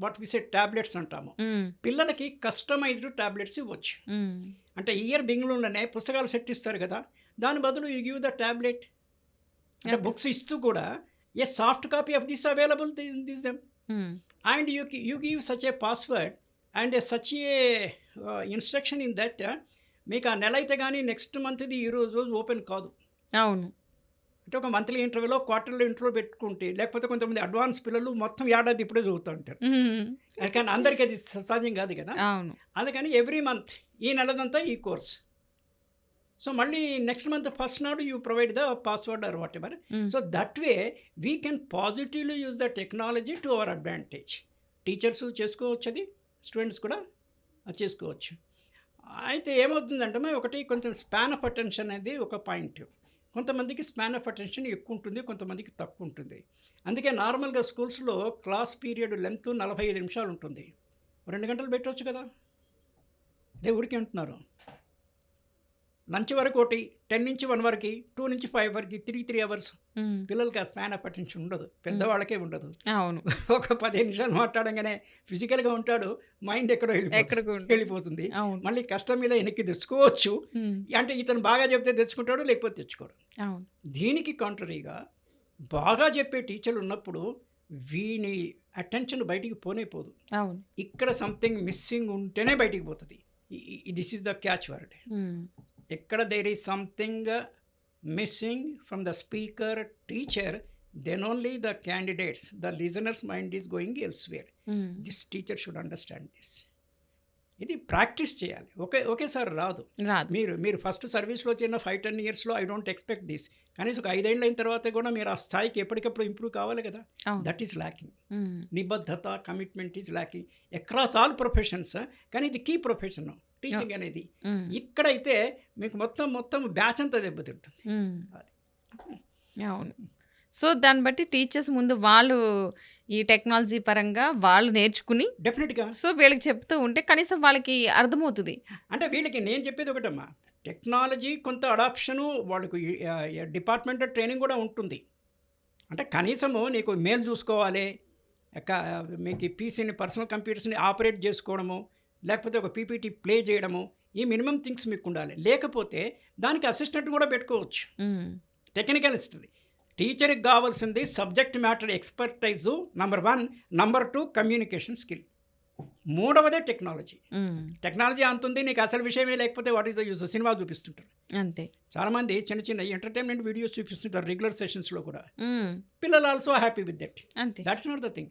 What we say tablets అంటాము. పిల్లలకి customized tablets ఇవ్వచ్చు. అంటే ఇయర్ బిగినింగ్లోనే పుస్తకాలు సెట్ ఇస్తారు కదా, దాని బదులు యూ గివ్ ద టాబ్లెట్. అంటే బుక్స్ ఇస్తూ కూడా a soft copy of this available this them and you give such a password and such a instruction in that మీకు ఆ నెల అయితే కానీ నెక్స్ట్ మంత్ది ఈ రోజు ఓపెన్ కాదు. అవును. అంటే ఒక మంత్లీ ఇంటర్వ్యూలో క్వార్టర్లీ ఇంటర్వ్యూ పెట్టుకుంటే, లేకపోతే కొంతమంది అడ్వాన్స్ పిల్లలు మొత్తం ఏడాది ఇప్పుడే చదువుతూ ఉంటారు. కానీ అందరికీ అది సాధ్యం కాదు కదా. అవును. అందుకని ఎవ్రీ మంత్ ఈ నెలదంతా ఈ కోర్స్. సో మళ్ళీ నెక్స్ట్ మంత్ ఫస్ట్ నాడు you provide the password or whatever. So that way we can positively use the technology to our advantage. Teachers చేసుకోవచ్చు, అది స్టూడెంట్స్ కూడా చేసుకోవచ్చు. అయితే ఏమవుతుందంటే ఒకటి కొంచెం స్పాన్ ఆఫ్ అటెన్షన్ అనేది ఒక పాయింట్. కొంతమందికి స్పాన్ ఆఫ్ అటెన్షన్ ఎక్కువ ఉంటుంది, కొంతమందికి తక్కువ ఉంటుంది. అందుకే నార్మల్గా స్కూల్స్లో క్లాస్ పీరియడ్ లెంత్ 45 నిమిషాలు ఉంటుంది. 2 గంటలు పెట్టవచ్చు కదా, అదే ఊరికి అంటున్నారు. లంచ్ వరకు ఒకటి, 10 నుంచి 1 వరకు, 2 నుంచి 5 వరకు, 3 అవర్స్. పిల్లలకి ఆ స్పాన్ ఆఫ్ అటెన్షన్ ఉండదు, పెద్దవాళ్ళకే ఉండదు. అవును. ఒక 15 నిమిషాలు మాట్లాడంగానే ఫిజికల్గా ఉంటాడు, మైండ్ ఎక్కడో వెళ్ళిపోతుంది. మళ్ళీ కష్టం మీద వెనక్కి తెచ్చుకోవచ్చు. అంటే ఇతను బాగా చెప్తే తెచ్చుకుంటాడు, లేకపోతే తెచ్చుకోడు. దీనికి కాంట్రరీగా బాగా చెప్పే టీచర్లు ఉన్నప్పుడు వీని అటెన్షన్ బయటికి పోదు. ఇక్కడ సంథింగ్ మిస్సింగ్ ఉంటేనే బయటికి పోతుంది. This is the catch word. ఎక్కడ there is something missing from the speaker teacher, then only the candidates, the listener's mind is going elsewhere. This teacher should understand this. ఇది practice చేయాలి. ఒకేసారి రాదు. మీరు first సర్వీస్లో చేరిన 5-10 ఇయర్స్లో ఐ డోంట్ ఎక్స్పెక్ట్ దిస్. కనీసం ఒక 5 ఏళ్ళు అయిన తర్వాత కూడా మీరు ఆ స్థాయికి ఎప్పటికప్పుడు ఇంప్రూవ్ కావాలి కదా. That is lacking. నిబద్ధత, commitment is lacking across all professions. కానీ ఇది కీ ప్రొఫెషన్ టీచింగ్ అనేది. ఇక్కడైతే మీకు మొత్తం బ్యాచ్ అంతా దెబ్బతింటుంది. అవును. సో దాన్ని బట్టి టీచర్స్ ముందు వాళ్ళు ఈ టెక్నాలజీ పరంగా వాళ్ళు నేర్చుకుని డెఫినెట్గా సో వీళ్ళకి చెప్తూ ఉంటే కనీసం వాళ్ళకి అర్థమవుతుంది. అంటే వీళ్ళకి నేను చెప్పేది ఒకటమ్మా, టెక్నాలజీ కొంత అడాప్షను వాళ్ళకు డిపార్ట్మెంట్ ట్రైనింగ్ కూడా ఉంటుంది. అంటే కనీసము నీకు మెయిల్ చూసుకోవాలి, మీకు పీసీని పర్సనల్ కంప్యూటర్స్ని ఆపరేట్ చేసుకోవడము, లేకపోతే ఒక పీపీటీ ప్లే చేయడము, ఈ మినిమం థింగ్స్ మీకు ఉండాలి. లేకపోతే దానికి అసిస్టెంట్ కూడా పెట్టుకోవచ్చు, టెక్నికల్ హిస్టరీ. టీచర్కి కావాల్సింది subject matter expertise number 1, number 2 communication skill, 3వదే టెక్నాలజీ. టెక్నాలజీ అంతుంది, నీకు అసలు విషయమే లేకపోతే what is the use. Cinema చూపిస్తుంటారు అంతే. చాలామంది చిన్న ఎంటర్టైన్మెంట్ వీడియోస్ చూపిస్తుంటారు రెగ్యులర్ సెషన్స్లో కూడా. పిల్లలు also happy with that. That's not the thing.